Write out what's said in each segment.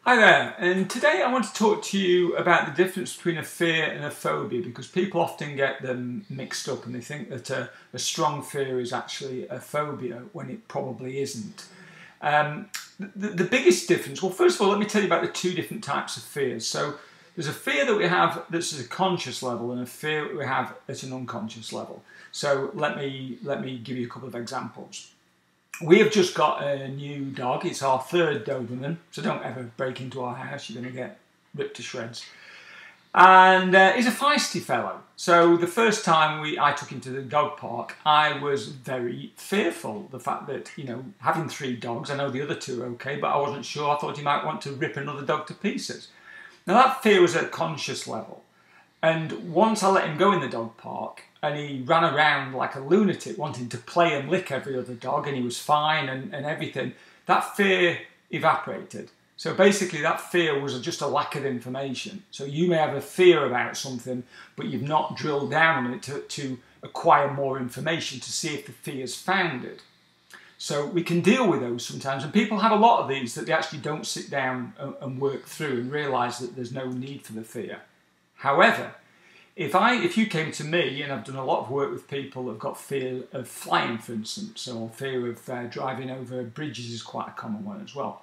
Hi there, and today I want to talk to you about the difference between a fear and a phobia, because people often get them mixed up and they think that a strong fear is actually a phobia when it probably isn't. The biggest difference, well, first of all, let me tell you about the two different types of fears. So there's a fear that we have that's at a conscious level and a fear that we have at an unconscious level. So let me give you a couple of examples. We have just got a new dog. It's our third Doberman, so don't ever break into our house. You're going to get ripped to shreds. And he's a feisty fellow. So the first time I took him to the dog park, I was very fearful. The fact that, having three dogs, I know the other two are okay, but I wasn't sure. I thought he might want to rip another dog to pieces. Now that fear was at a conscious level. And once I let him go in the dog park, and he ran around like a lunatic wanting to play and lick every other dog, and he was fine and everything, that fear evaporated. So basically that fear was just a lack of information. So you may have a fear about something, but you've not drilled down on it to acquire more information to see if the fear's founded. So we can deal with those sometimes, and people have a lot of these that they actually don't sit down and work through and realise that there's no need for the fear. However, if you came to me, and I've done a lot of work with people that have got fear of flying, for instance, or fear of driving over bridges is quite a common one as well.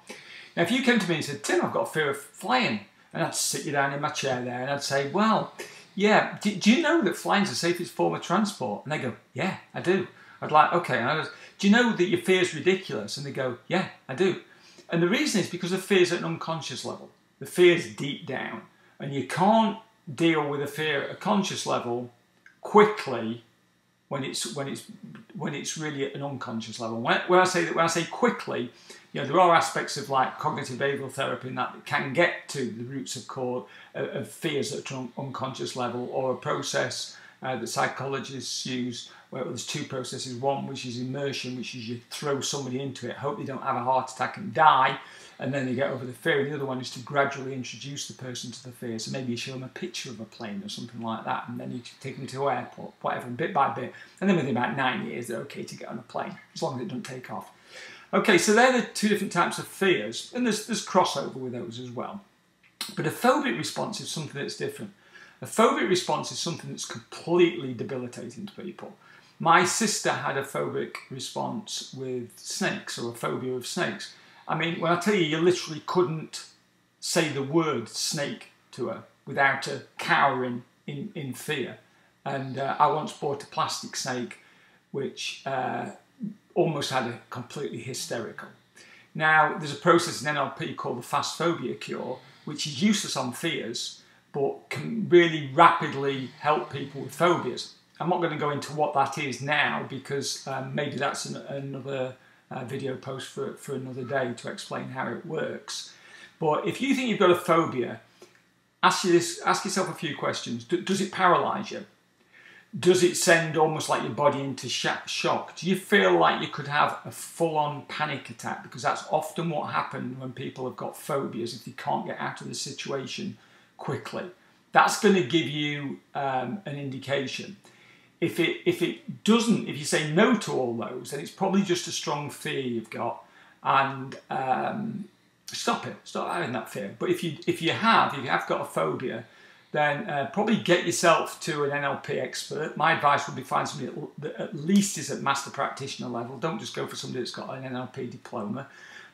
Now, if you came to me and said, Tim, I've got a fear of flying, and I'd sit you down in my chair there and I'd say, well, yeah, do you know that flying's the safest form of transport? And they go, yeah, I do. I'd like, okay, and I goes, do you know that your fear's ridiculous? And they go, yeah, I do. And the reason is because the fear's at an unconscious level. The fear's deep down, and you can't deal with a fear at a conscious level quickly when it's really at an unconscious level. When I say quickly, there are aspects of like cognitive behavioural therapy and that can get to the roots of fears at an unconscious level, or a process that psychologists use. Well, there's two processes. One, which is immersion, which is you throw somebody into it, hope they don't have a heart attack and die, and then they get over the fear. And the other one is to gradually introduce the person to the fear. So maybe you show them a picture of a plane or something like that, and then you take them to an airport, whatever, bit by bit. And then within about 9 years, they're okay to get on a plane, as long as it doesn't take off. Okay, so they're the two different types of fears, and there's crossover with those as well. But a phobic response is something that's different. A phobic response is something that's completely debilitating to people. My sister had a phobic response with snakes, or a phobia of snakes. I mean, when I tell you, you literally couldn't say the word snake to her without her cowering in fear. And I once bought a plastic snake which almost had her completely hysterical. Now, there's a process in NLP called the fast phobia cure, which is useless on fears, but can really rapidly help people with phobias. I'm not going to go into what that is now, because maybe that's another video post for another day to explain how it works. But if you think you've got a phobia, ask yourself a few questions. Does it paralyse you? Does it send almost like your body into shock? Do you feel like you could have a full-on panic attack? Because that's often what happens when people have got phobias, if they can't get out of the situation quickly. That's going to give you an indication. If it doesn't, if you say no to all those, then it's probably just a strong fear you've got, and stop it. Stop having that fear. But if you have got a phobia, then probably get yourself to an NLP expert. My advice would be find somebody that at least is at master practitioner level. Don't just go for somebody that's got an NLP diploma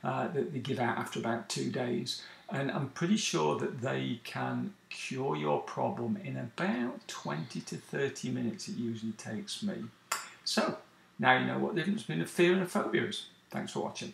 that they give out after about 2 days. And I'm pretty sure that they can cure your problem in about 20 to 30 minutes. It usually takes me. So now you know what the difference between a fear and a phobia is. Thanks for watching.